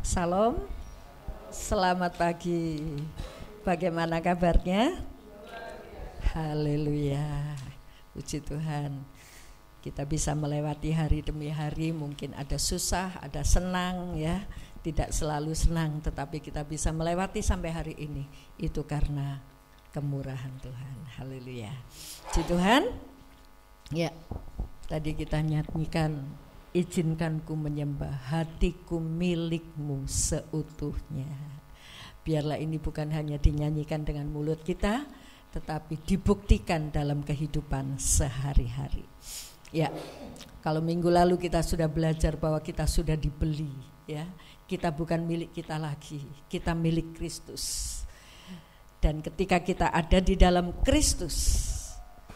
Salam, selamat pagi. Bagaimana kabarnya? Haleluya, puji Tuhan. Kita bisa melewati hari demi hari, mungkin ada susah, ada senang ya. Tidak selalu senang, tetapi kita bisa melewati sampai hari ini. Itu karena kemurahan Tuhan. Haleluya. Puji Tuhan. Ya, tadi kita nyanyikan, izinkan ku menyembah, hatiku milikmu seutuhnya. Biarlah ini bukan hanya dinyanyikan dengan mulut kita, tetapi dibuktikan dalam kehidupan sehari-hari. Ya, kalau minggu lalu kita sudah belajar bahwa kita sudah dibeli, ya, kita bukan milik kita lagi, kita milik Kristus. Dan ketika kita ada di dalam Kristus,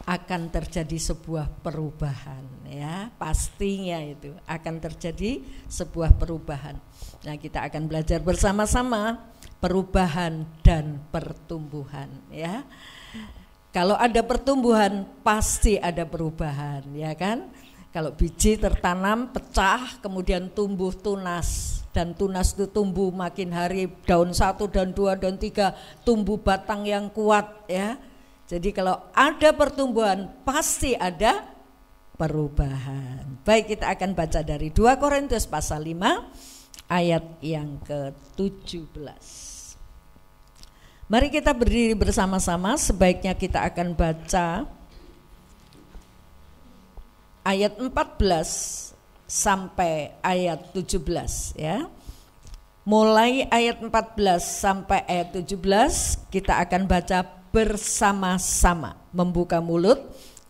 akan terjadi sebuah perubahan, ya, pastinya itu akan terjadi sebuah perubahan. Nah, kita akan belajar bersama-sama perubahan dan pertumbuhan, ya. Kalau ada pertumbuhan pasti ada perubahan, ya kan? Kalau biji tertanam, pecah, kemudian tumbuh tunas, dan tunas itu tumbuh makin hari, daun 1, daun 2, daun 3, tumbuh batang yang kuat, ya. Jadi kalau ada pertumbuhan pasti ada perubahan. Baik, kita akan baca dari 2 Korintus pasal 5 ayat yang ke-17. Mari kita berdiri bersama-sama, sebaiknya kita akan baca ayat 14 sampai ayat 17 ya. Mulai ayat 14 sampai ayat 17 kita akan baca bersama-sama, membuka mulut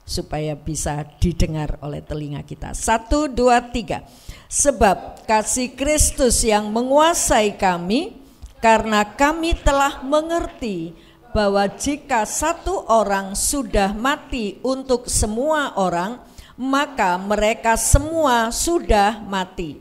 supaya bisa didengar oleh telinga kita. 1, 2, 3. Sebab kasih Kristus yang menguasai kami, karena kami telah mengerti bahwa jika satu orang sudah mati untuk semua orang, maka mereka semua sudah mati.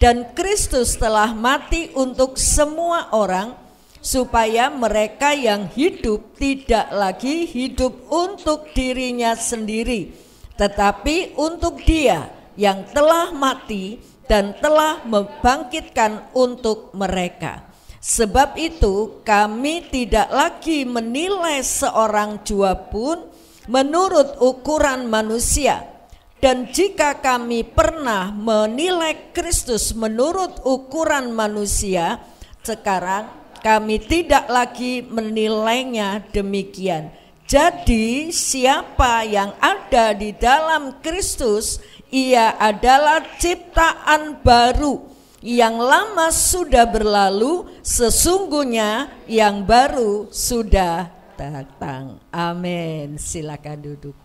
Dan Kristus telah mati untuk semua orang, supaya mereka yang hidup tidak lagi hidup untuk dirinya sendiri, tetapi untuk Dia yang telah mati dan telah membangkitkan untuk mereka. Sebab itu kami tidak lagi menilai seorang jua pun menurut ukuran manusia. Dan jika kami pernah menilai Kristus menurut ukuran manusia, sekarang kami tidak lagi menilainya demikian. Jadi siapa yang ada di dalam Kristus, ia adalah ciptaan baru. Yang lama sudah berlalu, sesungguhnya yang baru sudah datang. Amin. Silakan duduk.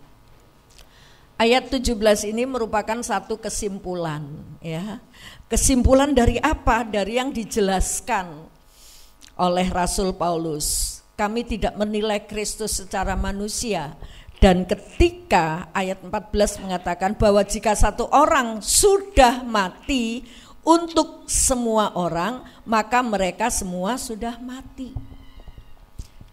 Ayat 17 ini merupakan satu kesimpulan, ya. Kesimpulan dari apa? Dari yang dijelaskan oleh Rasul Paulus. Kami tidak menilai Kristus secara manusia. Dan ketika ayat 14 mengatakan bahwa jika satu orang sudah mati untuk semua orang, maka mereka semua sudah mati.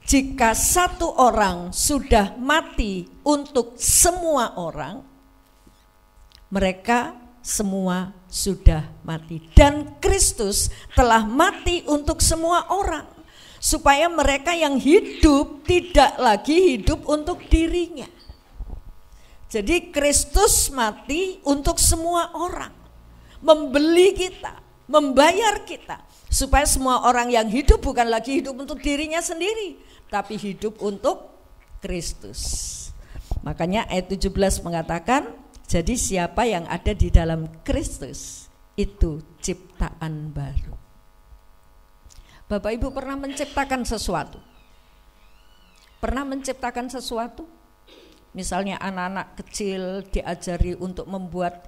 Jika satu orang sudah mati untuk semua orang, mereka semua sudah mati. Dan Kristus telah mati untuk semua orang, supaya mereka yang hidup tidak lagi hidup untuk dirinya. Jadi Kristus mati untuk semua orang, membeli kita, membayar kita, supaya semua orang yang hidup bukan lagi hidup untuk dirinya sendiri, tapi hidup untuk Kristus. Makanya ayat 17 mengatakan, jadi siapa yang ada di dalam Kristus itu ciptaan baru. Bapak Ibu pernah menciptakan sesuatu? Pernah menciptakan sesuatu? Misalnya anak-anak kecil diajari untuk membuat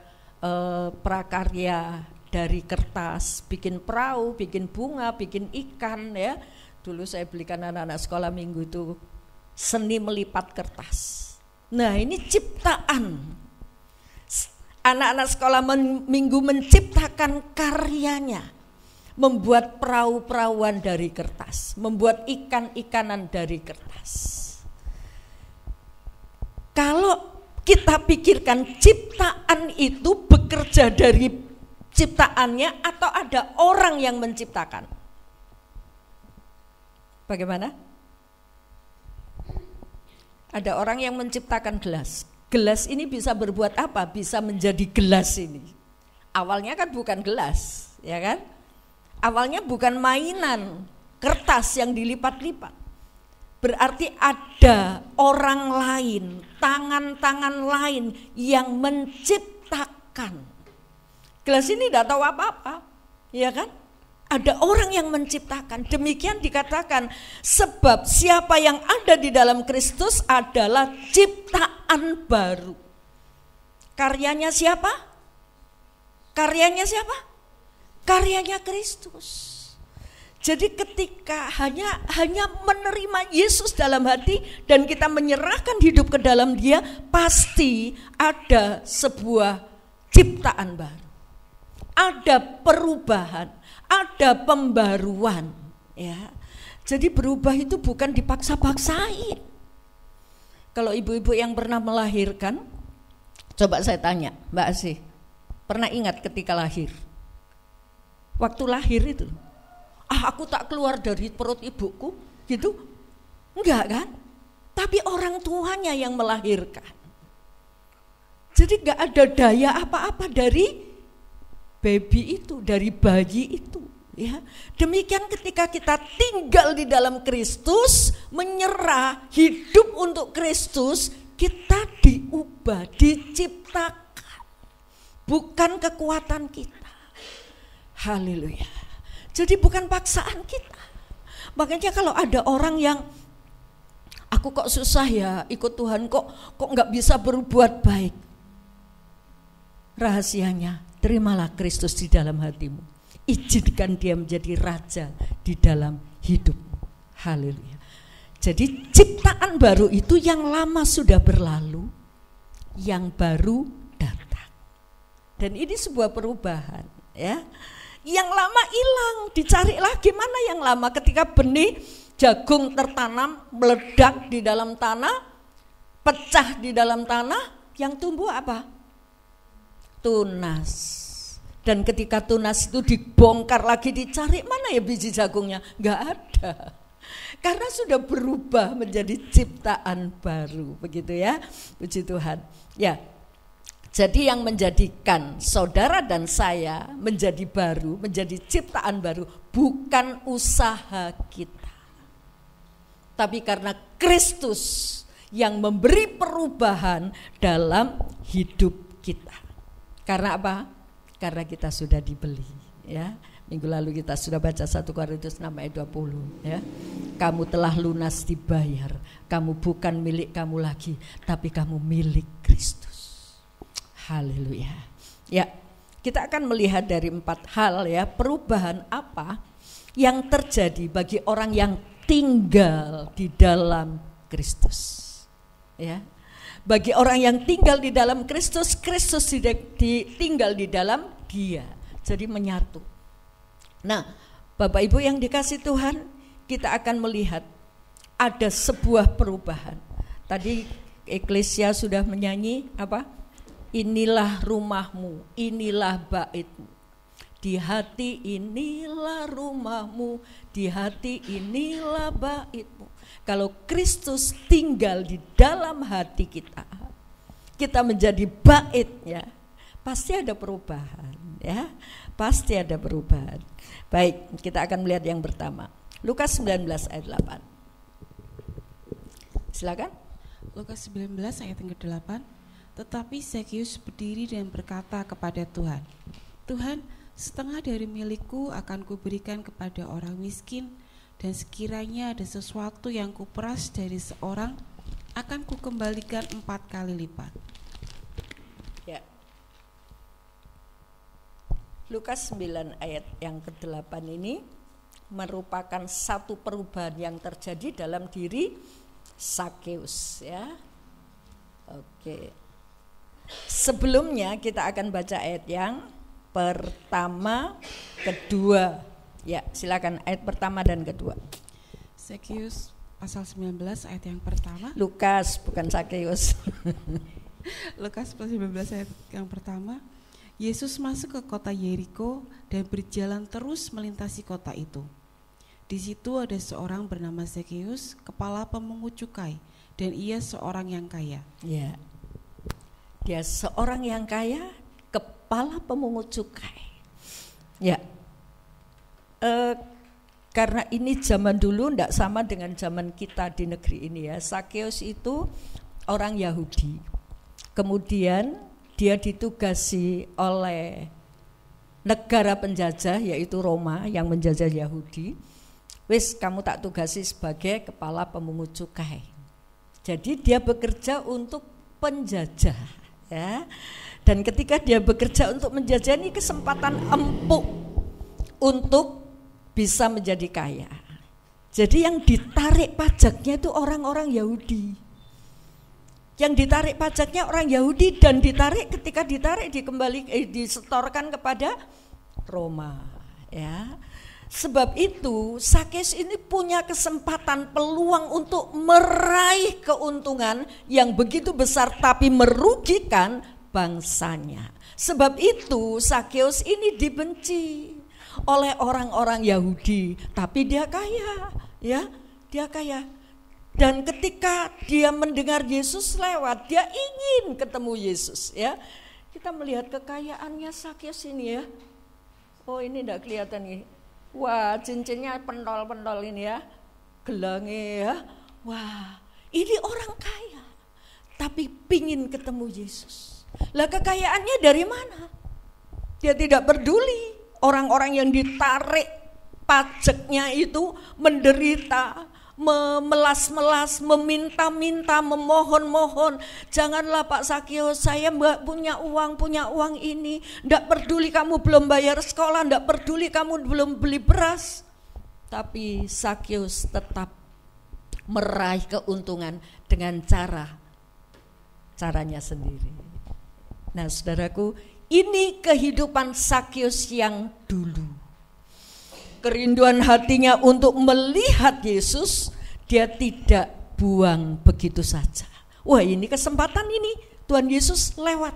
prakarya dari kertas, bikin perahu, bikin bunga, bikin ikan ya. Dulu saya belikan anak-anak sekolah minggu itu seni melipat kertas. Nah, ini ciptaan. Anak-anak sekolah minggu menciptakan karyanya, membuat perahu-perahuan dari kertas, membuat ikan-ikanan dari kertas. Kalau kita pikirkan ciptaan itu bekerja dari ciptaannya atau ada orang yang menciptakan? Bagaimana? Ada orang yang menciptakan gelas. Gelas ini bisa berbuat apa? Bisa menjadi gelas ini. Awalnya kan bukan gelas, ya kan? Awalnya bukan mainan kertas yang dilipat-lipat. Berarti ada orang lain, tangan-tangan lain yang menciptakan. Gelas ini tidak tahu apa-apa, ya kan? Ada orang yang menciptakan. Demikian dikatakan, sebab siapa yang ada di dalam Kristus adalah ciptaan baru. Karyanya siapa? Karyanya siapa? Karyanya Kristus. Jadi ketika hanya menerima Yesus dalam hati dan kita menyerahkan hidup ke dalam Dia, pasti ada sebuah ciptaan baru. Ada perubahan, ada pembaruan, ya. Jadi berubah itu bukan dipaksa-paksain. Kalau ibu-ibu yang pernah melahirkan, coba saya tanya, Mbak Asih, pernah ingat ketika lahir? Waktu lahir itu, aku tak keluar dari perut ibuku, gitu? Enggak kan? Tapi orang tuanya yang melahirkan. Jadi enggak ada daya apa-apa dari baby itu, dari bayi itu, ya. Demikian ketika kita tinggal di dalam Kristus, menyerah hidup untuk Kristus, kita diubah, diciptakan, bukan kekuatan kita. Haleluya. Jadi bukan paksaan kita. Makanya kalau ada orang yang aku kok susah ya ikut Tuhan, kok nggak bisa berbuat baik. Rahasianya, terimalah Kristus di dalam hatimu. Izinkan Dia menjadi raja di dalam hidupmu. Haleluya. Jadi ciptaan baru itu yang lama sudah berlalu, yang baru datang. Dan ini sebuah perubahan, ya. Yang lama hilang, dicari lagi mana yang lama. Ketika benih jagung tertanam, meledak di dalam tanah, pecah di dalam tanah, yang tumbuh apa? Tunas. Dan ketika tunas itu dibongkar lagi, dicari mana ya biji jagungnya? Enggak ada. Karena sudah berubah menjadi ciptaan baru, begitu ya. Puji Tuhan. Ya. Jadi yang menjadikan saudara dan saya menjadi baru, menjadi ciptaan baru, bukan usaha kita, tapi karena Kristus yang memberi perubahan dalam hidup kita. Karena apa? Karena kita sudah dibeli, ya. Minggu lalu kita sudah baca 1 Korintus 6 ayat 20, ya. Kamu telah lunas dibayar, kamu bukan milik kamu lagi, tapi kamu milik Kristus. Haleluya. Ya, kita akan melihat dari 4 hal, ya, perubahan apa yang terjadi bagi orang yang tinggal di dalam Kristus. Ya. Bagi orang yang tinggal di dalam Kristus, Kristus tinggal di dalam dia. Jadi menyatu. Nah, Bapak Ibu yang dikasih Tuhan, kita akan melihat ada sebuah perubahan. Tadi Eklesia sudah menyanyi apa? Inilah rumahmu, inilah baitmu. Di hati inilah rumahmu, di hati inilah baitmu. Kalau Kristus tinggal di dalam hati kita, kita menjadi baitnya, pasti ada perubahan, ya. Pasti ada perubahan. Baik, kita akan melihat yang pertama. Lukas 19 ayat 8. Silakan. Lukas 19 ayat yang ke-8. Tetapi Zakeus berdiri dan berkata kepada Tuhan, Tuhan, setengah dari milikku akan kuberikan kepada orang miskin, dan sekiranya ada sesuatu yang kuperas dari seorang, akan kukembalikan 4 kali lipat. Ya. Lukas 9 ayat yang ke-8 ini merupakan satu perubahan yang terjadi dalam diri Zakeus, ya. Oke. Sebelumnya kita akan baca ayat yang pertama, kedua. Ya, silakan ayat pertama dan kedua. Zakeus pasal 19 ayat yang pertama. Lukas, bukan Zakeus. Lukas pasal 19 ayat yang pertama. Yesus masuk ke kota Yeriko dan berjalan terus melintasi kota itu. Di situ ada seorang bernama Zakheus, kepala pemungut cukai, dan ia seorang yang kaya. Ya, dia seorang yang kaya, kepala pemungut cukai. Ya, karena ini zaman dulu tidak sama dengan zaman kita di negeri ini ya. Zakheus itu orang Yahudi. Kemudian dia ditugasi oleh negara penjajah yaitu Roma yang menjajah Yahudi. Wis kamu tak tugasi sebagai kepala pemungut cukai. Jadi dia bekerja untuk penjajah ya. Dan ketika dia bekerja untuk menjajah, ini kesempatan empuk untuk bisa menjadi kaya. Jadi yang ditarik pajaknya itu orang-orang Yahudi. Yang ditarik pajaknya orang Yahudi dan ketika ditarik disetorkan kepada Roma ya. Sebab itu Zakheus ini punya kesempatan peluang untuk meraih keuntungan yang begitu besar tapi merugikan bangsanya. Sebab itu Zakheus ini dibenci oleh orang-orang Yahudi, tapi dia kaya ya, dia kaya. Dan ketika dia mendengar Yesus lewat, dia ingin ketemu Yesus ya. Kita melihat kekayaannya Zakheus ini ya. Oh ini tidak kelihatan nih. Wah cincinnya pentol-pentol ini ya. Gelangnya ya. Wah ini orang kaya. Tapi pingin ketemu Yesus. Lah kekayaannya dari mana? Dia tidak peduli. Orang-orang yang ditarik pajaknya itu menderita, memelas-melas, meminta-minta, memohon-mohon. Janganlah Pak Zakheus, saya punya uang ini. Tidak peduli kamu belum bayar sekolah, tidak peduli kamu belum beli beras. Tapi Zakheus tetap meraih keuntungan dengan caranya sendiri. Nah saudaraku, ini kehidupan Zakheus yang dulu. Kerinduan hatinya untuk melihat Yesus, dia tidak buang begitu saja. Wah ini kesempatan ini, Tuhan Yesus lewat.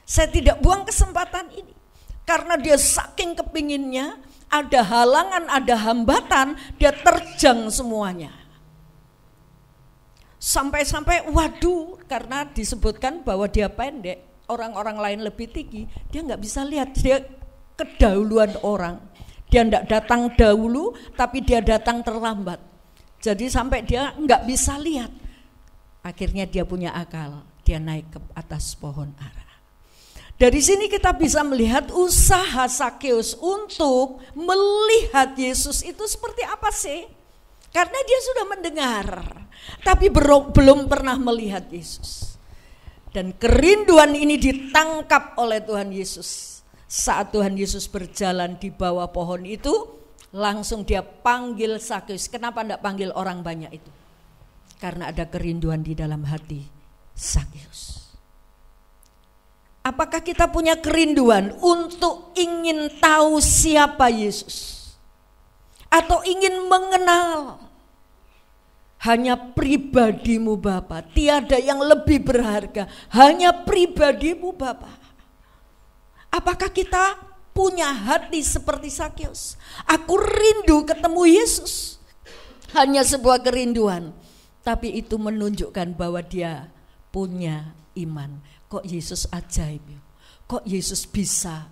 Saya tidak buang kesempatan ini. Karena dia saking kepinginnya, ada halangan, ada hambatan, dia terjang semuanya. Sampai-sampai waduh, karena disebutkan bahwa dia pendek, orang-orang lain lebih tinggi, dia gak bisa lihat, dia kedahuluan orang. Dia tidak datang dahulu, tapi dia datang terlambat. Jadi sampai dia nggak bisa lihat. Akhirnya dia punya akal, dia naik ke atas pohon ara. Dari sini kita bisa melihat usaha Zakheus untuk melihat Yesus itu seperti apa sih? Karena dia sudah mendengar, tapi belum pernah melihat Yesus. Dan kerinduan ini ditangkap oleh Tuhan Yesus. Saat Tuhan Yesus berjalan di bawah pohon itu, langsung dia panggil Zakheus. Kenapa tidak panggil orang banyak itu? Karena ada kerinduan di dalam hati Zakheus. Apakah kita punya kerinduan untuk ingin tahu siapa Yesus? Atau ingin mengenal? Hanya pribadimu Bapa, tiada yang lebih berharga. Hanya pribadimu Bapa. Apakah kita punya hati seperti Zakheus? Aku rindu ketemu Yesus. Hanya sebuah kerinduan, tapi itu menunjukkan bahwa dia punya iman. Kok Yesus ajaib? Kok Yesus bisa?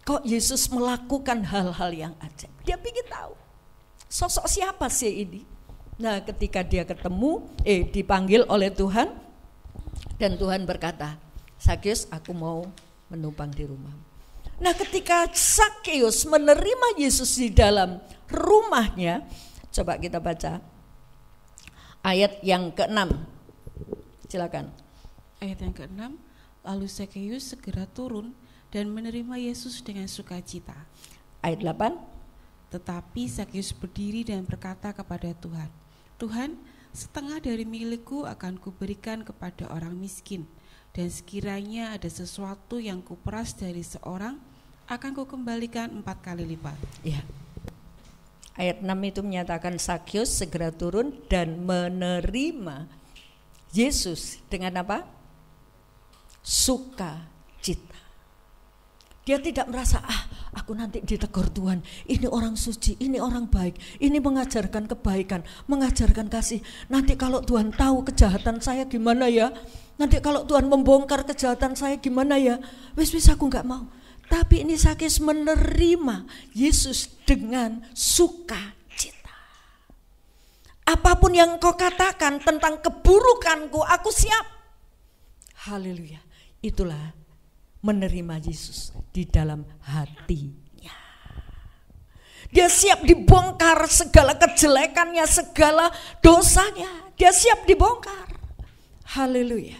Kok Yesus melakukan hal-hal yang ajaib? Dia ingin tahu sosok siapa sih ini. Nah, ketika dia dipanggil oleh Tuhan, dan Tuhan berkata, Zakheus, aku mau menumpang di rumah. Nah, ketika Zakheus menerima Yesus di dalam rumahnya, coba kita baca ayat yang ke-6. Silakan. Ayat yang ke-6, lalu Zakheus segera turun dan menerima Yesus dengan sukacita. Ayat 8. Tetapi Zakheus berdiri dan berkata kepada Tuhan, Tuhan, setengah dari milikku akan kuberikan kepada orang miskin. Dan sekiranya ada sesuatu yang kuperas dari seorang, akan kukembalikan 4 kali lipat. Ya. Ayat 6 itu menyatakan Zakheus segera turun dan menerima Yesus dengan apa? Sukacita. Dia tidak merasa, aku nanti ditegur Tuhan, ini orang suci, ini orang baik, ini mengajarkan kebaikan, mengajarkan kasih. Nanti kalau Tuhan tahu kejahatan saya gimana ya? Nanti kalau Tuhan membongkar kejahatan saya gimana ya? Wis aku gak mau. Tapi ini Sakeus menerima Yesus dengan sukacita. Apapun yang kau katakan tentang keburukanku, aku siap. Haleluya. Itulah menerima Yesus di dalam hatinya. Dia siap dibongkar segala kejelekannya, segala dosanya. Dia siap dibongkar. Haleluya.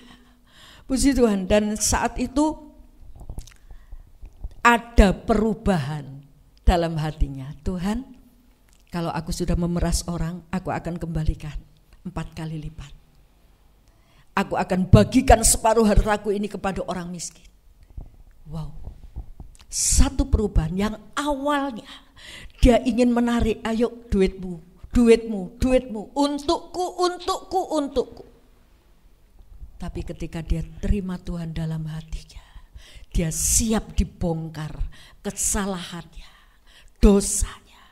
Puji Tuhan. Dan saat itu ada perubahan dalam hatinya. Tuhan, kalau aku sudah memeras orang, aku akan kembalikan 4 kali lipat. Aku akan bagikan separuh hartaku ini kepada orang miskin. Wow, satu perubahan yang awalnya dia ingin menarik, ayo duitmu, untukku. Tapi ketika dia terima Tuhan dalam hatinya, dia siap dibongkar kesalahannya, dosanya.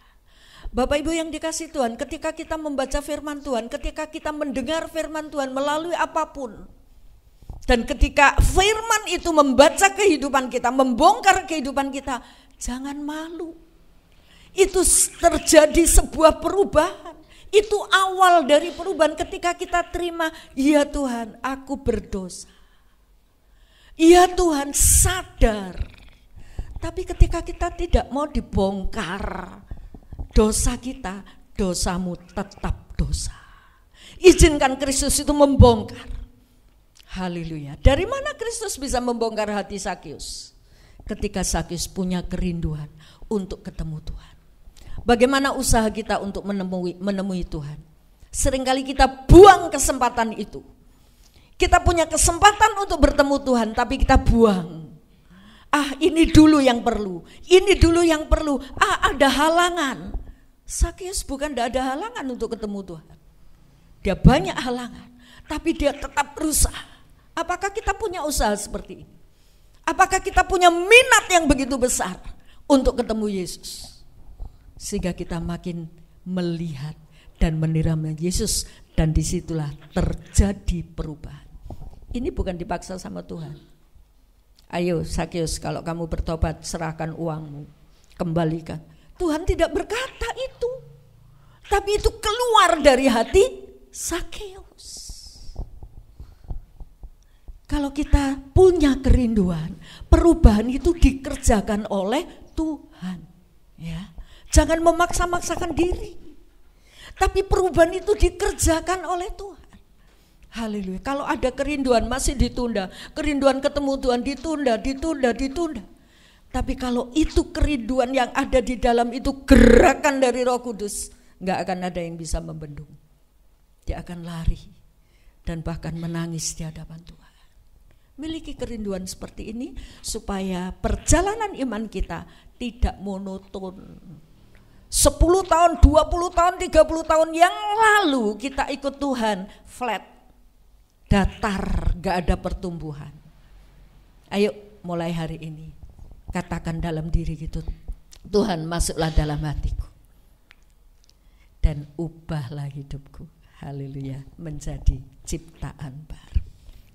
Bapak Ibu yang dikasih Tuhan, ketika kita membaca firman Tuhan, ketika kita mendengar firman Tuhan melalui apapun, dan ketika firman itu membaca kehidupan kita, membongkar kehidupan kita, jangan malu. Itu terjadi sebuah perubahan. Itu awal dari perubahan ketika kita terima, ya Tuhan, aku berdosa. Ya Tuhan, sadar. Tapi ketika kita tidak mau dibongkar dosa kita, dosamu tetap dosa. Izinkan Kristus itu membongkar. Haleluya. Dari mana Kristus bisa membongkar hati Sakeus? Ketika Sakeus punya kerinduan untuk ketemu Tuhan. Bagaimana usaha kita untuk menemui Tuhan? Seringkali kita buang kesempatan itu. Kita punya kesempatan untuk bertemu Tuhan, tapi kita buang. Ini dulu yang perlu. Ini dulu yang perlu. Ada halangan. Sakeus bukan tidak ada halangan untuk ketemu Tuhan. Dia banyak halangan, tapi dia tetap berusaha. Apakah kita punya usaha seperti ini? Apakah kita punya minat yang begitu besar untuk ketemu Yesus? Sehingga kita makin melihat dan menirama Yesus, dan disitulah terjadi perubahan. Ini bukan dipaksa sama Tuhan. Ayo Sakeus, kalau kamu bertobat serahkan uangmu, kembalikan. Tuhan tidak berkata itu, tapi itu keluar dari hati Sakeus. Kalau kita punya kerinduan, perubahan itu dikerjakan oleh Tuhan. Ya, jangan memaksa-maksakan diri. Tapi perubahan itu dikerjakan oleh Tuhan. Haleluya. Kalau ada kerinduan masih ditunda, kerinduan ketemu Tuhan ditunda. Tapi kalau itu kerinduan yang ada di dalam itu gerakan dari Roh Kudus, enggak akan ada yang bisa membendung. Dia akan lari dan bahkan menangis di hadapan Tuhan. Miliki kerinduan seperti ini supaya perjalanan iman kita tidak monoton. 10 tahun, 20 tahun, 30 tahun yang lalu kita ikut Tuhan flat, datar, gak ada pertumbuhan. Ayo mulai hari ini katakan dalam diri gitu, Tuhan masuklah dalam hatiku dan ubahlah hidupku, haleluya, menjadi ciptaan baru.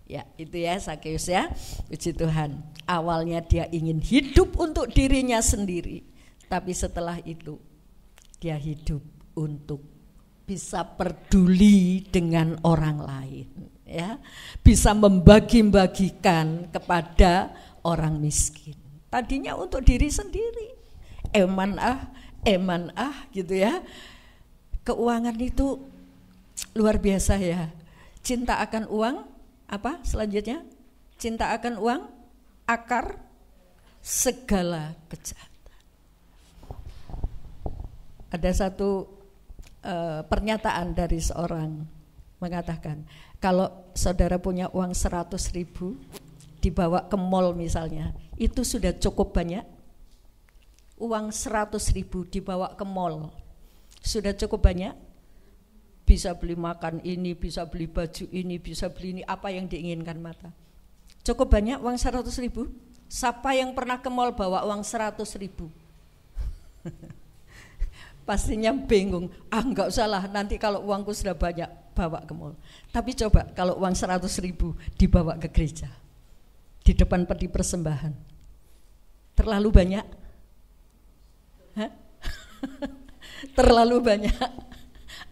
Ya itu ya Sakeus ya, puji Tuhan. Awalnya dia ingin hidup untuk dirinya sendiri, tapi setelah itu dia hidup untuk bisa peduli dengan orang lain, ya, bisa membagi-bagikan kepada orang miskin. Tadinya untuk diri sendiri, eman gitu ya. Keuangan itu luar biasa ya. Cinta akan uang, apa selanjutnya? Cinta akan uang, akar segala kejahatan. Ada satu pernyataan dari seorang mengatakan, kalau saudara punya uang 100.000 dibawa ke mall misalnya, itu sudah cukup banyak. Uang 100.000 dibawa ke mall sudah cukup banyak. Bisa beli makan ini, bisa beli baju ini, bisa beli ini, apa yang diinginkan mata. Cukup banyak uang 100.000? Siapa yang pernah ke mall bawa uang 100.000? Pastinya bingung. Enggak usah lah, nanti kalau uangku sudah banyak bawa ke mall. Tapi coba kalau uang 100.000 dibawa ke gereja, di depan peti persembahan, terlalu banyak? Hah? Terlalu banyak?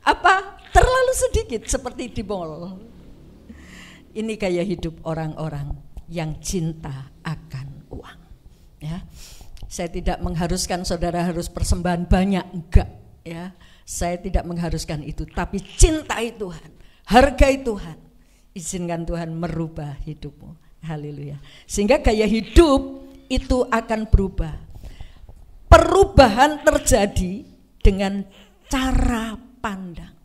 Apa terlalu sedikit seperti di mall? Ini gaya hidup orang-orang yang cinta akan uang. Ya, saya tidak mengharuskan saudara harus persembahan banyak, enggak. Ya, saya tidak mengharuskan itu, tapi cintai Tuhan, hargai Tuhan, izinkan Tuhan merubah hidupmu. Haleluya. Sehingga gaya hidup itu akan berubah. Perubahan terjadi dengan cara pandang.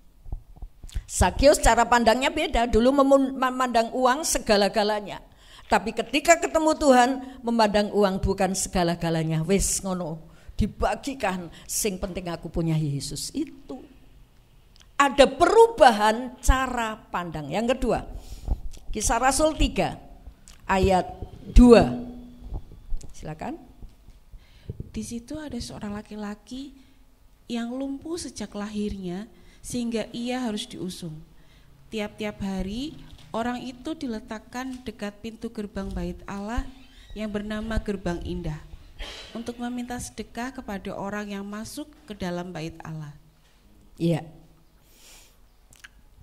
Sakeus cara pandangnya beda. Dulu memandang uang segala-galanya, tapi ketika ketemu Tuhan memandang uang bukan segala-galanya. Wis ngono, dibagikan, sing penting aku punya Yesus. Itu ada perubahan cara pandang. Yang kedua, Kisah Rasul 3 ayat 2. Silakan. Di situ ada seorang laki-laki yang lumpuh sejak lahirnya, sehingga ia harus diusung. Tiap-tiap hari orang itu diletakkan dekat pintu gerbang bait Allah yang bernama Gerbang Indah untuk meminta sedekah kepada orang yang masuk ke dalam bait Allah. Iya.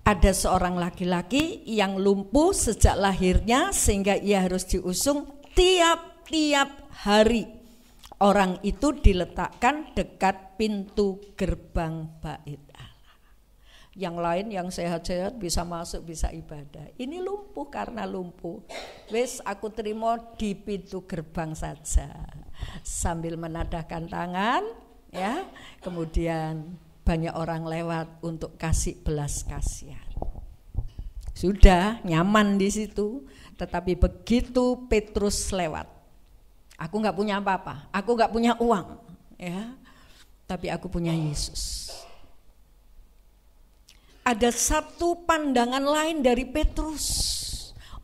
Ada seorang laki-laki yang lumpuh sejak lahirnya sehingga ia harus diusung. Tiap-tiap hari orang itu diletakkan dekat pintu gerbang bait. Yang lain yang sehat-sehat bisa masuk, bisa ibadah. Ini lumpuh karena lumpuh. Wes aku terima di pintu gerbang saja. Sambil menadahkan tangan, ya. Kemudian banyak orang lewat untuk kasih belas kasihan. Sudah nyaman di situ, tetapi begitu Petrus lewat, aku nggak punya apa-apa, aku nggak punya uang, ya. Tapi aku punya Yesus. Ada satu pandangan lain dari Petrus.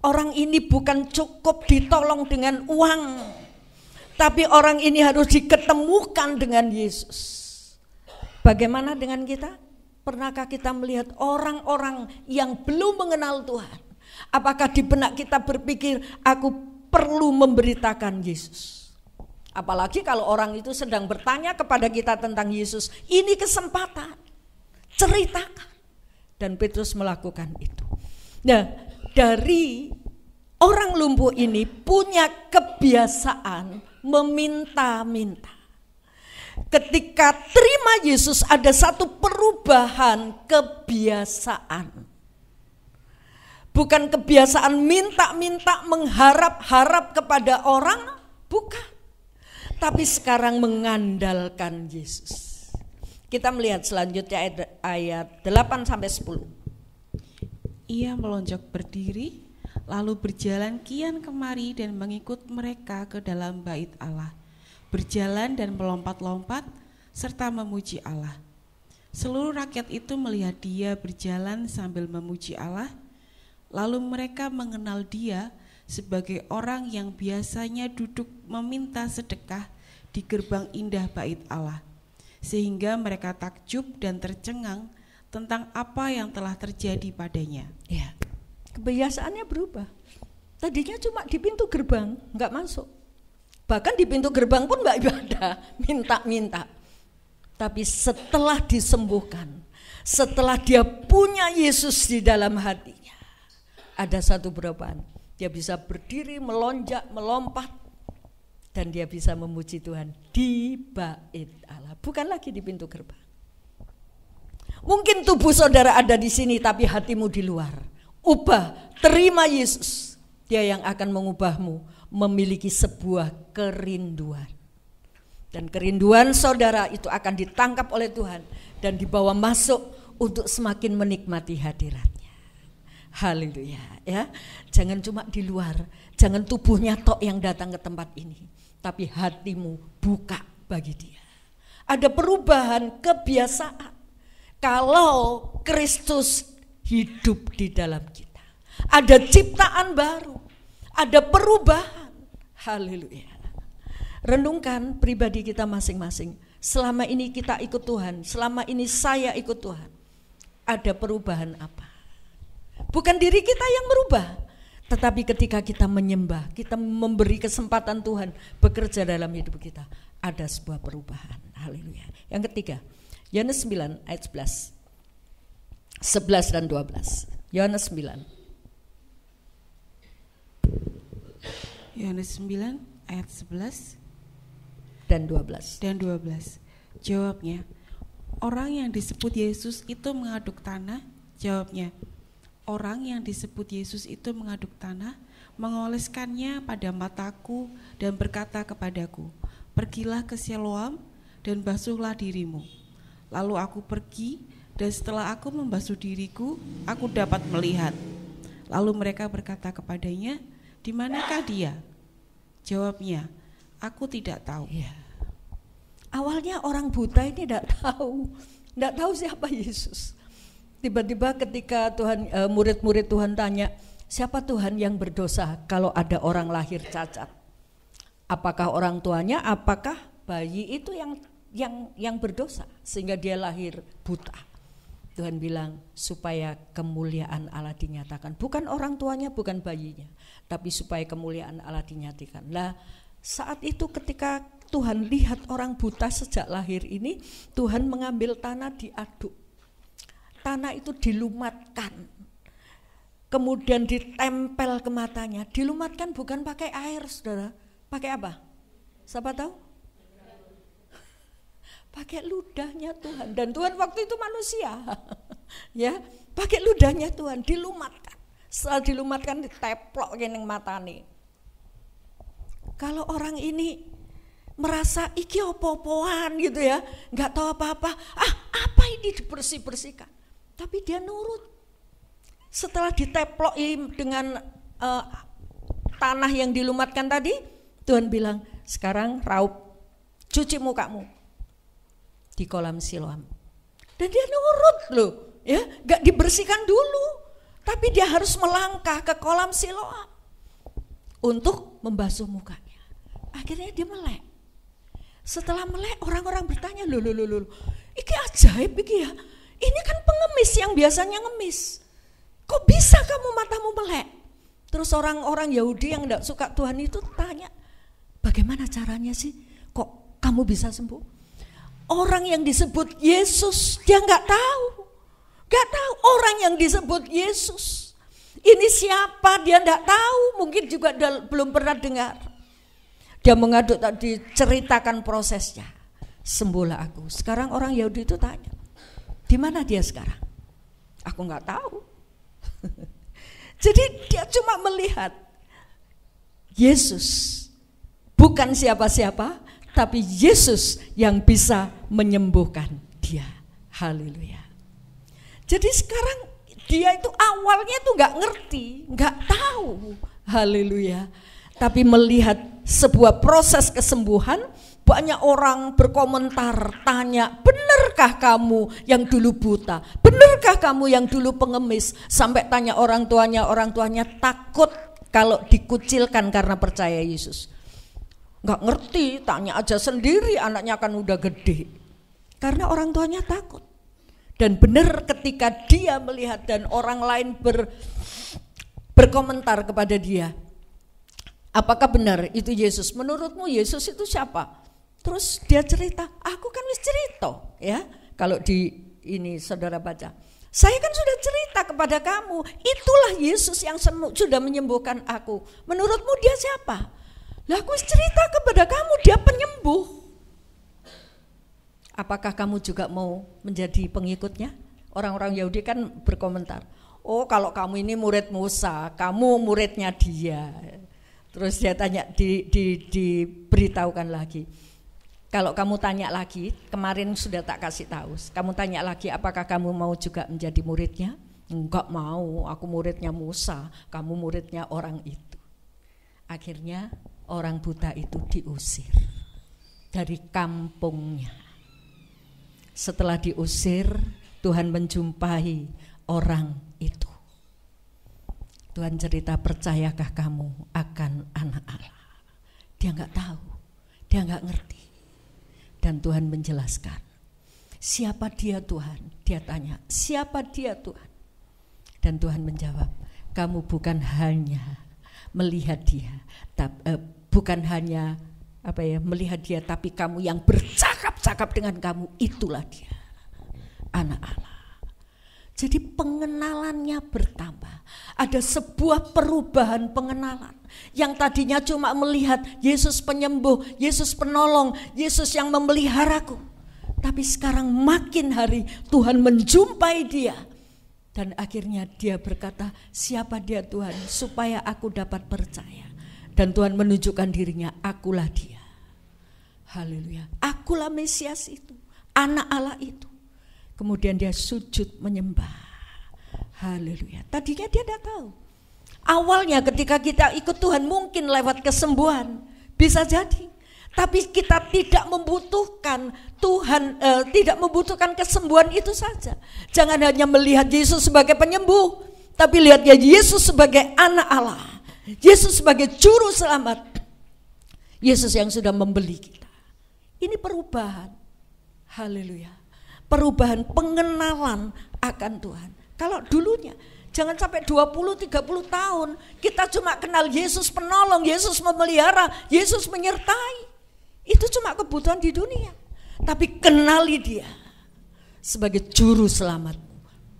Orang ini bukan cukup ditolong dengan uang, tapi orang ini harus diketemukan dengan Yesus. Bagaimana dengan kita? Pernahkah kita melihat orang-orang yang belum mengenal Tuhan? Apakah di benak kita berpikir, aku perlu memberitakan Yesus? Apalagi kalau orang itu sedang bertanya kepada kita tentang Yesus. Ini kesempatan, ceritakan. Dan Petrus melakukan itu. Nah, dari orang lumpuh ini punya kebiasaan meminta-minta. Ketika terima Yesus ada satu perubahan kebiasaan. Bukan kebiasaan minta-minta, mengharap-harap kepada orang, bukan. Tapi sekarang mengandalkan Yesus. Kita melihat selanjutnya ayat 8-10. Ia melonjak berdiri, lalu berjalan kian kemari dan mengikut mereka ke dalam bait Allah, berjalan dan melompat-lompat serta memuji Allah. Seluruh rakyat itu melihat dia berjalan sambil memuji Allah, lalu mereka mengenal dia sebagai orang yang biasanya duduk meminta sedekah di gerbang indah bait Allah. Sehingga mereka takjub dan tercengang tentang apa yang telah terjadi padanya. Ya, kebiasaannya berubah. Tadinya cuma di pintu gerbang, enggak masuk. Bahkan di pintu gerbang pun enggak ibadah, minta-minta. Tapi setelah disembuhkan, setelah dia punya Yesus di dalam hatinya, ada satu perubahan. Dia bisa berdiri, melonjak, melompat, dan dia bisa memuji Tuhan di bait Allah, bukan lagi di pintu gerbang. Mungkin tubuh saudara ada di sini tapi hatimu di luar. Ubah, terima Yesus. Dia yang akan mengubahmu memiliki sebuah kerinduan. Dan kerinduan saudara itu akan ditangkap oleh Tuhan dan dibawa masuk untuk semakin menikmati hadiratnya. Haleluya, ya. Jangan cuma di luar, jangan tubuhnya tok yang datang ke tempat ini, tapi hatimu buka bagi dia. Ada perubahan kebiasaan. Kalau Kristus hidup di dalam kita, ada ciptaan baru, ada perubahan. Haleluya. Renungkan pribadi kita masing-masing. Selama ini kita ikut Tuhan, selama ini saya ikut Tuhan. Ada perubahan apa? Bukan diri kita yang merubah, tetapi ketika kita menyembah, kita memberi kesempatan Tuhan bekerja dalam hidup kita, ada sebuah perubahan. Haleluya. Yang ketiga, Yohanes 9 ayat 11 dan 12. Yohanes 9. Yohanes 9 ayat 11 dan 12. Jawabnya, orang yang disebut Yesus itu mengaduk tanah. Jawabnya, orang yang disebut Yesus itu mengaduk tanah, mengoleskannya pada mataku dan berkata kepadaku, pergilah ke Siloam dan basuhlah dirimu. Lalu aku pergi, dan setelah aku membasuh diriku, aku dapat melihat. Lalu mereka berkata kepadanya, di manakah dia? Jawabnya, aku tidak tahu. Ya. Awalnya orang buta ini tidak tahu siapa Yesus. Tiba-tiba ketika Tuhan, murid-murid Tuhan tanya, siapa Tuhan yang berdosa kalau ada orang lahir cacat? Apakah orang tuanya, apakah bayi itu yang berdosa sehingga dia lahir buta? Tuhan bilang supaya kemuliaan Allah dinyatakan, bukan orang tuanya, bukan bayinya, tapi supaya kemuliaan Allah dinyatakan. Lah saat itu ketika Tuhan lihat orang buta sejak lahir ini, Tuhan mengambil tanah diaduk. Tanah itu dilumatkan, kemudian ditempel ke matanya. Dilumatkan bukan pakai air, saudara. Pakai apa? Siapa tahu? Pakai ludahnya Tuhan. Dan Tuhan waktu itu manusia. Ya, pakai ludahnya Tuhan, dilumatkan. Setelah dilumatkan diteplok kening matane. Kalau orang ini merasa iki opo-opoan gitu ya, nggak tahu apa-apa, apa ini dibersih-bersihkan, tapi dia nurut. Setelah diteplok dengan tanah yang dilumatkan tadi, Tuhan bilang, sekarang raup, cuci mukamu di kolam Siloam. Dan dia nurut loh, ya, nggak dibersihkan dulu, tapi dia harus melangkah ke kolam Siloam untuk membasuh mukanya. Akhirnya dia melek. Setelah melek, orang-orang bertanya, loh, iki ajaib iki ya. Ini kan pengemis yang biasanya ngemis. Kok bisa kamu matamu melek? Terus orang-orang Yahudi yang tidak suka Tuhan itu tanya, bagaimana caranya sih? Kok kamu bisa sembuh? Orang yang disebut Yesus, dia nggak tahu. Nggak tahu orang yang disebut Yesus. Ini siapa? Dia nggak tahu. Mungkin juga belum pernah dengar. Dia mengaduk, tadi ceritakan prosesnya. Sembuhlah aku. Sekarang orang Yahudi itu tanya, di mana dia sekarang? Aku nggak tahu. Jadi dia cuma melihat Yesus, bukan siapa-siapa, tapi Yesus yang bisa menyembuhkan dia. Haleluya. Jadi sekarang dia itu awalnya itu nggak ngerti, nggak tahu. Haleluya. Tapi melihat sebuah proses kesembuhan, banyak orang berkomentar, tanya, benarkah kamu yang dulu buta? Benarkah kamu yang dulu pengemis? Sampai tanya orang tuanya takut kalau dikucilkan karena percaya Yesus. Nggak ngerti, tanya aja sendiri, anaknya kan udah gede. Karena orang tuanya takut. Dan benar ketika dia melihat dan orang lain berkomentar kepada dia, apakah benar itu Yesus? Menurutmu Yesus itu siapa? Terus dia cerita, aku kan wis cerita ya. Kalau di ini saudara baca, saya kan sudah cerita kepada kamu, itulah Yesus yang sudah menyembuhkan aku. Menurutmu dia siapa? Lah aku cerita kepada kamu, dia penyembuh. Apakah kamu juga mau menjadi pengikutnya? Orang-orang Yahudi kan berkomentar, oh kalau kamu ini murid Musa, kamu muridnya dia. Terus dia tanya, diberitahukan lagi. Kalau kamu tanya lagi, kemarin sudah tak kasih tahu, kamu tanya lagi apakah kamu mau juga menjadi muridnya? Enggak mau, aku muridnya Musa, kamu muridnya orang itu. Akhirnya orang buta itu diusir dari kampungnya. Setelah diusir, Tuhan menjumpai orang itu. Tuhan cerita, percayakah kamu akan anak Allah? Dia nggak tahu, dia nggak ngerti. Dan Tuhan menjelaskan, siapa dia Tuhan? Dia tanya, siapa dia Tuhan? Dan Tuhan menjawab, kamu bukan hanya melihat dia, bukan hanya melihat dia, tapi kamu yang bercakap-cakap dengan kamu, itulah dia, Anak Allah. Jadi pengenalannya bertambah. Ada sebuah perubahan pengenalan. Yang tadinya cuma melihat Yesus penyembuh, Yesus penolong, Yesus yang memeliharaku. Tapi sekarang makin hari Tuhan menjumpai dia. Dan akhirnya dia berkata, siapa dia Tuhan, supaya aku dapat percaya. Dan Tuhan menunjukkan dirinya, akulah dia. Haleluya, akulah Mesias itu, Anak Allah itu. Kemudian dia sujud menyembah. Haleluya. Tadinya dia tidak tahu. Awalnya ketika kita ikut Tuhan mungkin lewat kesembuhan, bisa jadi. Tapi kita tidak membutuhkan Tuhan, tidak membutuhkan kesembuhan itu saja. Jangan hanya melihat Yesus sebagai penyembuh, tapi lihat ya Yesus sebagai Anak Allah. Yesus sebagai juru selamat. Yesus yang sudah membeli kita. Ini perubahan. Haleluya. Perubahan pengenalan akan Tuhan. Kalau dulunya jangan sampai 20-30 tahun kita cuma kenal Yesus penolong, Yesus memelihara, Yesus menyertai. Itu cuma kebutuhan di dunia. Tapi kenali dia sebagai juru selamat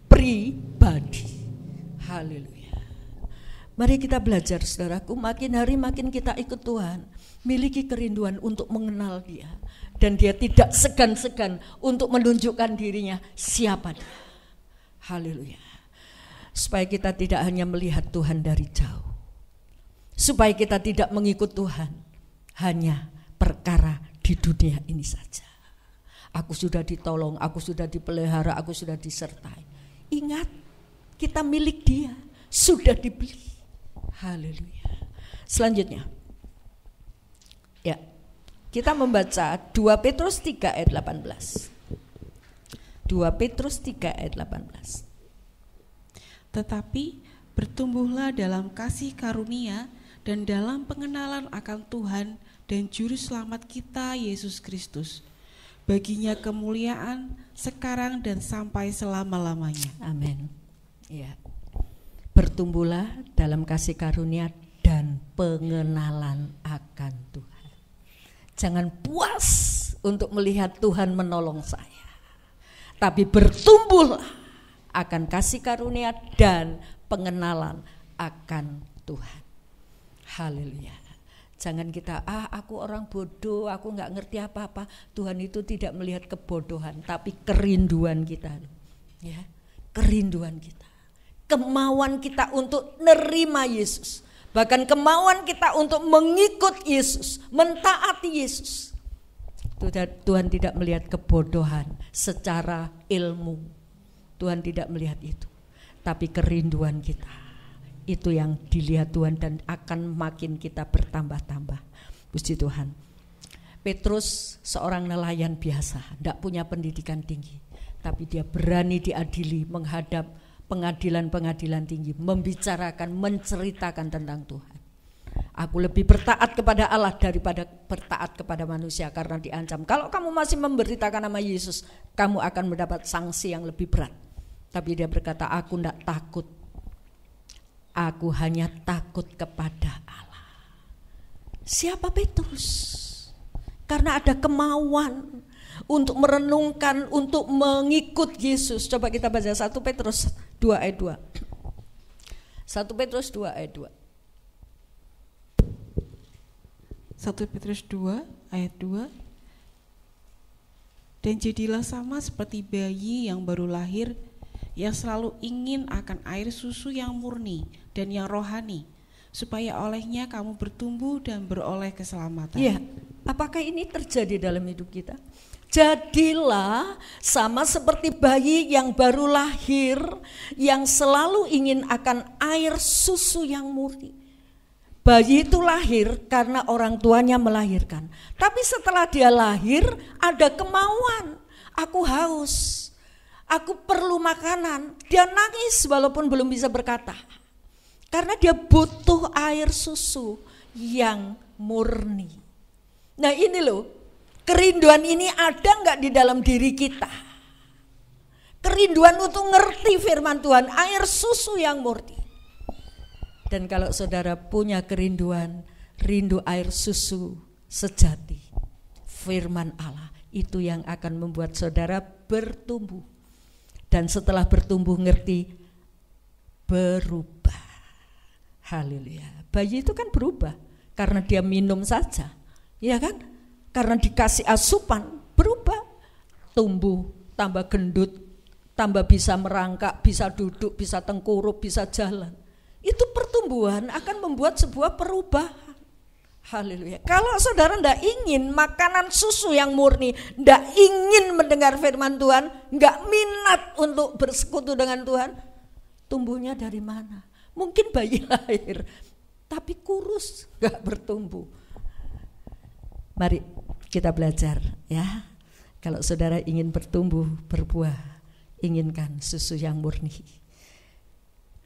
pribadi. Haleluya. Mari kita belajar saudaraku, makin hari makin kita ikut Tuhan, miliki kerinduan untuk mengenal dia. Dan dia tidak segan-segan untuk menunjukkan dirinya siapa dia. Haleluya. Supaya kita tidak hanya melihat Tuhan dari jauh. Supaya kita tidak mengikut Tuhan hanya perkara di dunia ini saja. Aku sudah ditolong, aku sudah dipelihara, aku sudah disertai. Ingat, kita milik dia, sudah dibeli. Haleluya. Selanjutnya. Ya. Kita membaca 2 Petrus 3 ayat 18. 2 Petrus 3 ayat 18. Tetapi bertumbuhlah dalam kasih karunia dan dalam pengenalan akan Tuhan dan Juru Selamat kita Yesus Kristus. Baginya kemuliaan sekarang dan sampai selama-lamanya. Amin. Ya. Bertumbuhlah dalam kasih karunia dan pengenalan akan Tuhan. Jangan puas untuk melihat Tuhan menolong saya, tapi bertumbuhlah akan kasih karunia dan pengenalan akan Tuhan. Haleluya. Jangan kita, aku orang bodoh, aku gak ngerti apa-apa. Tuhan itu tidak melihat kebodohan, tapi kerinduan kita. Ya, kerinduan kita. Kemauan kita untuk nerima Yesus. Bahkan kemauan kita untuk mengikut Yesus, mentaati Yesus. Tuhan tidak melihat kebodohan secara ilmu. Tuhan tidak melihat itu. Tapi kerinduan kita, itu yang dilihat Tuhan dan akan makin kita bertambah-tambah. Puji Tuhan. Petrus seorang nelayan biasa, tidak punya pendidikan tinggi. Tapi dia berani diadili menghadap pengadilan-pengadilan tinggi, membicarakan, menceritakan tentang Tuhan. Aku lebih bertaat kepada Allah daripada bertaat kepada manusia karena diancam. Kalau kamu masih memberitakan nama Yesus, kamu akan mendapat sanksi yang lebih berat. Tapi dia berkata, aku tidak takut. Aku hanya takut kepada Allah. Siapa Petrus? Karena ada kemauan untuk merenungkan, untuk mengikut Yesus. Coba kita baca 1 Petrus 2 ayat 2. 1 Petrus 2 ayat 2. 1 Petrus 2 ayat 2. Dan jadilah sama seperti bayi yang baru lahir, yang selalu ingin akan air susu yang murni dan yang rohani, supaya olehnya kamu bertumbuh dan beroleh keselamatan. Ya, apakah ini terjadi dalam hidup kita? Jadilah sama seperti bayi yang baru lahir, yang selalu ingin akan air susu yang murni. Bayi itu lahir karena orang tuanya melahirkan. Tapi setelah dia lahir ada kemauan. Aku haus, aku perlu makanan. Dia nangis walaupun belum bisa berkata. Karena dia butuh air susu yang murni. Nah ini loh, kerinduan ini ada nggak di dalam diri kita? Kerinduan untuk ngerti firman Tuhan, air susu yang murni. Dan kalau saudara punya kerinduan, rindu air susu sejati, firman Allah, itu yang akan membuat saudara bertumbuh. Dan setelah bertumbuh ngerti, berubah. Haleluya. Bayi itu kan berubah karena dia minum saja, ya kan? Karena dikasih asupan, berubah, tumbuh, tambah gendut, tambah bisa merangkak, bisa duduk, bisa tengkurup, bisa jalan. Itu pertumbuhan akan membuat sebuah perubahan. Haleluya. Kalau saudara tidak ingin makanan susu yang murni, tidak ingin mendengar firman Tuhan, nggak minat untuk bersekutu dengan Tuhan, tumbuhnya dari mana? Mungkin bayi lahir, tapi kurus, gak bertumbuh. Mari kita belajar ya. Kalau saudara ingin bertumbuh, berbuah, inginkan susu yang murni.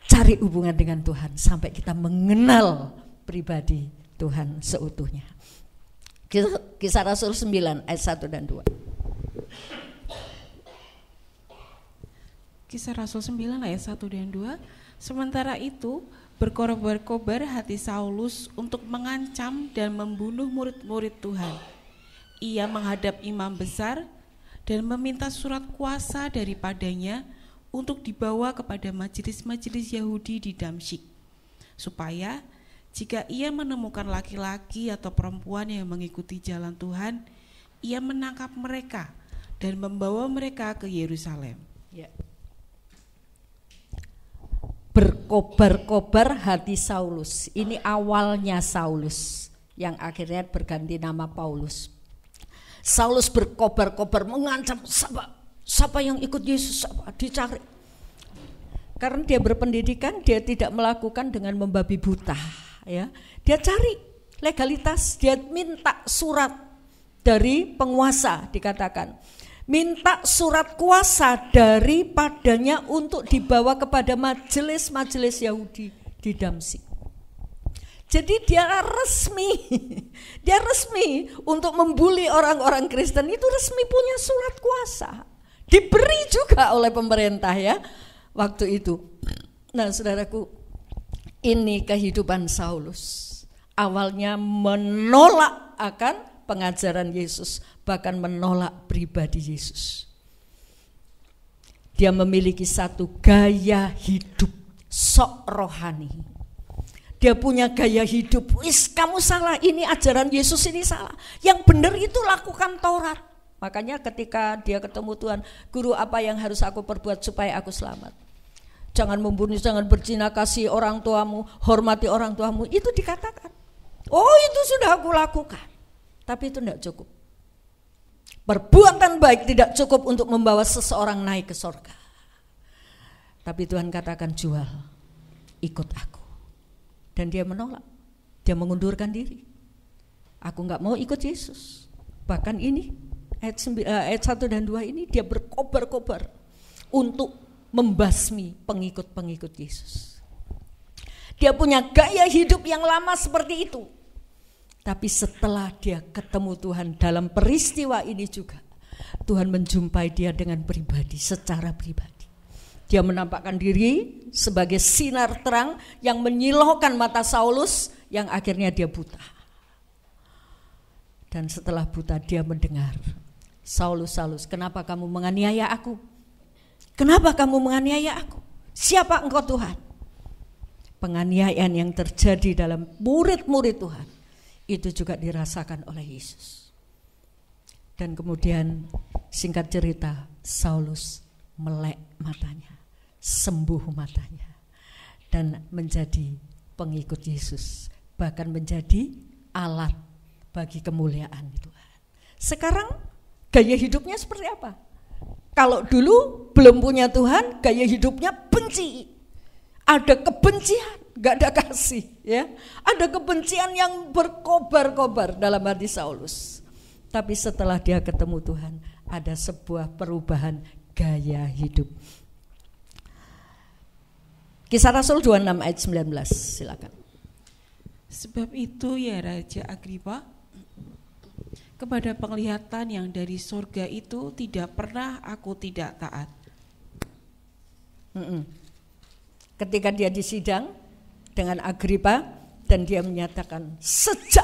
Cari hubungan dengan Tuhan sampai kita mengenal pribadi Tuhan seutuhnya. Kisah Rasul 9 ayat 1 dan 2. Kisah Rasul 9 ayat 1 dan 2. Sementara itu berkobar-kobar hati Saulus untuk mengancam dan membunuh murid-murid Tuhan. Ia menghadap imam besar dan meminta surat kuasa daripadanya untuk dibawa kepada majelis-majelis Yahudi di Damsyik, supaya jika ia menemukan laki-laki atau perempuan yang mengikuti jalan Tuhan, ia menangkap mereka dan membawa mereka ke Yerusalem. Ya. Berkobar-kobar hati Saulus. Ini awalnya Saulus yang akhirnya berganti nama Paulus. Saulus berkobar-kobar mengancam, siapa yang ikut Yesus, dicari. Karena dia berpendidikan, dia tidak melakukan dengan membabi buta, ya. Dia cari legalitas, dia minta surat dari penguasa, dikatakan minta surat kuasa daripadanya untuk dibawa kepada majelis-majelis Yahudi di Damsyik. Jadi dia resmi untuk membuli orang-orang Kristen, itu resmi punya surat kuasa. Diberi juga oleh pemerintah ya waktu itu. Nah saudaraku, ini kehidupan Saulus. Awalnya menolak akan pengajaran Yesus, bahkan menolak pribadi Yesus. Dia memiliki satu gaya hidup sok rohani. Dia punya gaya hidup, wis kamu salah, ini ajaran Yesus ini salah. Yang benar itu lakukan Taurat. Makanya ketika dia ketemu Tuhan, guru apa yang harus aku perbuat supaya aku selamat? Jangan membunuh, jangan berzina, kasih orang tuamu, hormati orang tuamu. Itu dikatakan. Oh itu sudah aku lakukan. Tapi itu tidak cukup. Perbuatan baik tidak cukup untuk membawa seseorang naik ke surga. Tapi Tuhan katakan jual, ikut aku. Dan dia menolak, dia mengundurkan diri. Aku gak mau ikut Yesus. Bahkan ini ayat 1 dan 2 ini dia berkobar-kobar untuk membasmi pengikut-pengikut Yesus. Dia punya gaya hidup yang lama seperti itu. Tapi setelah dia ketemu Tuhan dalam peristiwa ini juga, Tuhan menjumpai dia dengan pribadi, secara pribadi. Dia menampakkan diri sebagai sinar terang yang menyilaukan mata Saulus, yang akhirnya dia buta. Dan setelah buta dia mendengar, Saulus, Saulus, kenapa kamu menganiaya aku? Kenapa kamu menganiaya aku? Siapa engkau Tuhan? Penganiayaan yang terjadi dalam murid-murid Tuhan itu juga dirasakan oleh Yesus. Dan kemudian singkat cerita, Saulus melek matanya, sembuh matanya, dan menjadi pengikut Yesus, bahkan menjadi alat bagi kemuliaan Tuhan. Sekarang gaya hidupnya seperti apa? Kalau dulu belum punya Tuhan, gaya hidupnya benci, ada kebencian, gak ada kasih, ya. Ada kebencian yang berkobar-kobar dalam hati Saulus. Tapi setelah dia ketemu Tuhan, ada sebuah perubahan gaya hidup. Kisah Rasul 26 ayat 19, silakan. Sebab itu ya Raja Agripa, kepada penglihatan yang dari surga itu tidak pernah aku tidak taat. Ketika dia disidang dengan Agripa dan dia menyatakan, sejak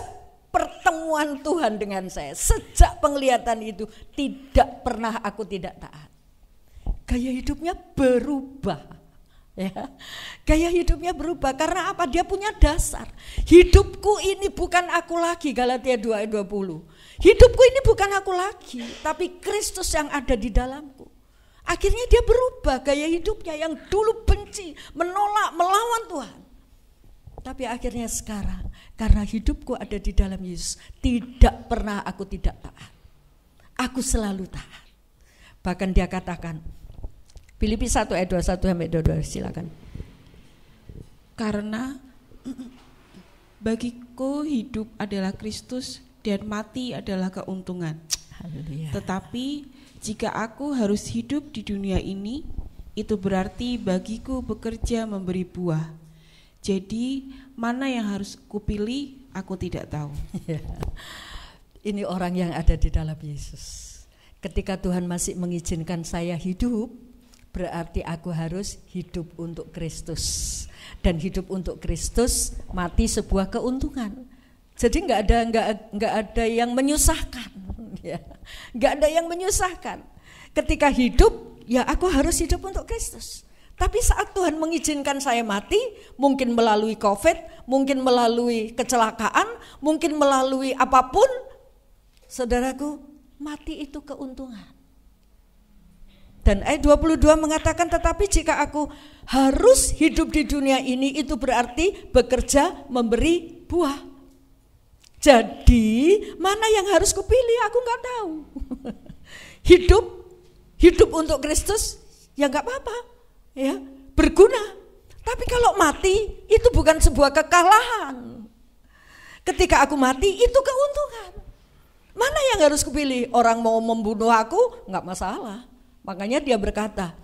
pertemuan Tuhan dengan saya, sejak penglihatan itu tidak pernah aku tidak taat. Gaya hidupnya berubah. Ya, gaya hidupnya berubah karena apa? Dia punya dasar. Hidupku ini bukan aku lagi, Galatia 2 ayat 20. Hidupku ini bukan aku lagi, tapi Kristus yang ada di dalamku. Akhirnya dia berubah gaya hidupnya yang dulu benci, menolak, melawan Tuhan. Tapi akhirnya sekarang karena hidupku ada di dalam Yesus, tidak pernah aku tidak taat. Aku selalu taat. Bahkan dia katakan, Filipi 1 ayat 21 sampai 22, silakan. Karena bagiku hidup adalah Kristus dan mati adalah keuntungan. Haleluya. Tetapi jika aku harus hidup di dunia ini, itu berarti bagiku bekerja memberi buah. Jadi mana yang harus kupilih, aku tidak tahu. Ini orang yang ada di dalam Yesus. Ketika Tuhan masih mengizinkan saya hidup, berarti aku harus hidup untuk Kristus. Dan hidup untuk Kristus, mati sebuah keuntungan. Jadi nggak ada yang menyusahkan, ya. Nggak ada yang menyusahkan. Ketika hidup, ya aku harus hidup untuk Kristus. Tapi saat Tuhan mengizinkan saya mati, mungkin melalui COVID, mungkin melalui kecelakaan, mungkin melalui apapun, saudaraku, mati itu keuntungan. Dan ayat 22 mengatakan, tetapi jika aku harus hidup di dunia ini, itu berarti bekerja memberi buah. Jadi mana yang harus kupilih, aku gak tahu. Hidup untuk Kristus, ya gak apa-apa, ya, berguna. Tapi kalau mati, itu bukan sebuah kekalahan. Ketika aku mati, itu keuntungan. Mana yang harus kupilih? Orang mau membunuh aku, gak masalah. Makanya dia berkata,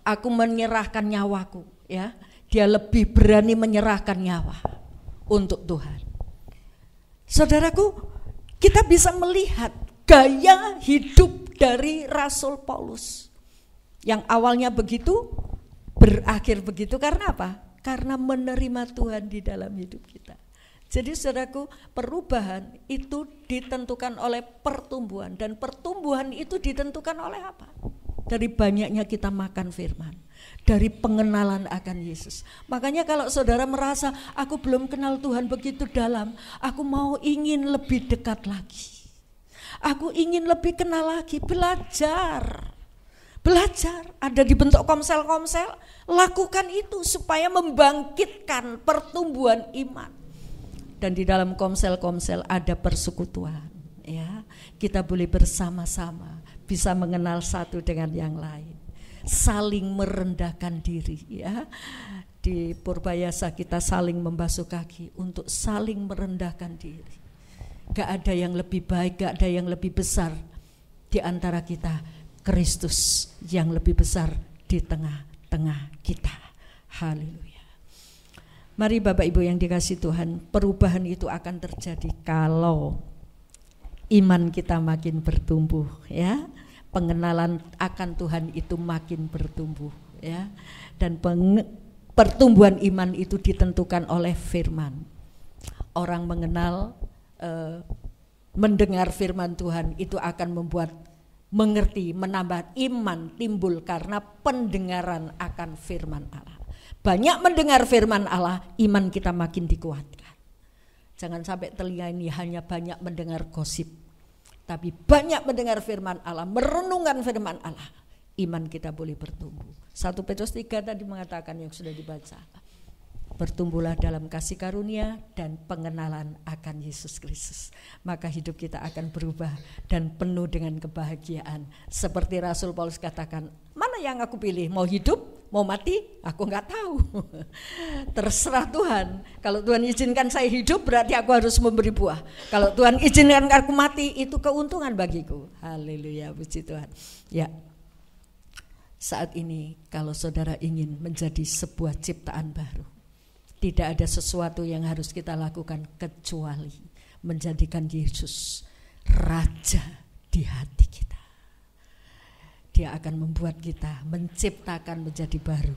aku menyerahkan nyawaku, ya. Dia lebih berani menyerahkan nyawa untuk Tuhan. Saudaraku, kita bisa melihat gaya hidup dari Rasul Paulus. Yang awalnya begitu, berakhir begitu karena apa? Karena menerima Tuhan di dalam hidup kita. Jadi saudaraku, perubahan itu ditentukan oleh pertumbuhan. Dan pertumbuhan itu ditentukan oleh apa? Dari banyaknya kita makan firman, dari pengenalan akan Yesus. Makanya kalau saudara merasa aku belum kenal Tuhan begitu dalam, aku ingin lebih dekat lagi. Aku ingin lebih kenal lagi, belajar, ada dibentuk komsel-komsel, lakukan itu supaya membangkitkan pertumbuhan iman. Dan di dalam komsel-komsel ada persekutuan, ya. Kita boleh bersama-sama bisa mengenal satu dengan yang lain, saling merendahkan diri, ya. Di Purbayasa kita saling membasuh kaki untuk saling merendahkan diri. Gak ada yang lebih baik, gak ada yang lebih besar di antara kita. Kristus yang lebih besar di tengah-tengah kita. Haleluya. Mari Bapak Ibu yang dikasihi Tuhan, perubahan itu akan terjadi kalau iman kita makin bertumbuh, ya. Pengenalan akan Tuhan itu makin bertumbuh, ya. Dan pertumbuhan iman itu ditentukan oleh firman. Orang mendengar firman Tuhan itu akan membuat mengerti, menambah iman timbul karena pendengaran akan firman Allah. Banyak mendengar firman Allah, iman kita makin dikuatkan. Jangan sampai telinga ini hanya banyak mendengar gosip, tapi banyak mendengar firman Allah, merenungkan firman Allah, iman kita boleh bertumbuh. 1 Petrus 3 tadi mengatakan yang sudah dibaca, bertumbuhlah dalam kasih karunia dan pengenalan akan Yesus Kristus. Maka hidup kita akan berubah dan penuh dengan kebahagiaan. Seperti Rasul Paulus katakan, mana yang aku pilih, mau hidup, mau mati, aku gak tahu. Terserah Tuhan. Kalau Tuhan izinkan saya hidup, berarti aku harus memberi buah. Kalau Tuhan izinkan aku mati, itu keuntungan bagiku. Haleluya, puji Tuhan. Ya, saat ini kalau saudara ingin menjadi sebuah ciptaan baru, Tidak ada sesuatu yang harus kita lakukan kecuali menjadikan Yesus Raja di hati kita. Dia akan membuat kita, menciptakan menjadi baru,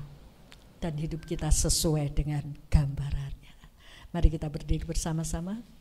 dan hidup kita sesuai dengan gambarannya. Mari kita berdiri bersama-sama.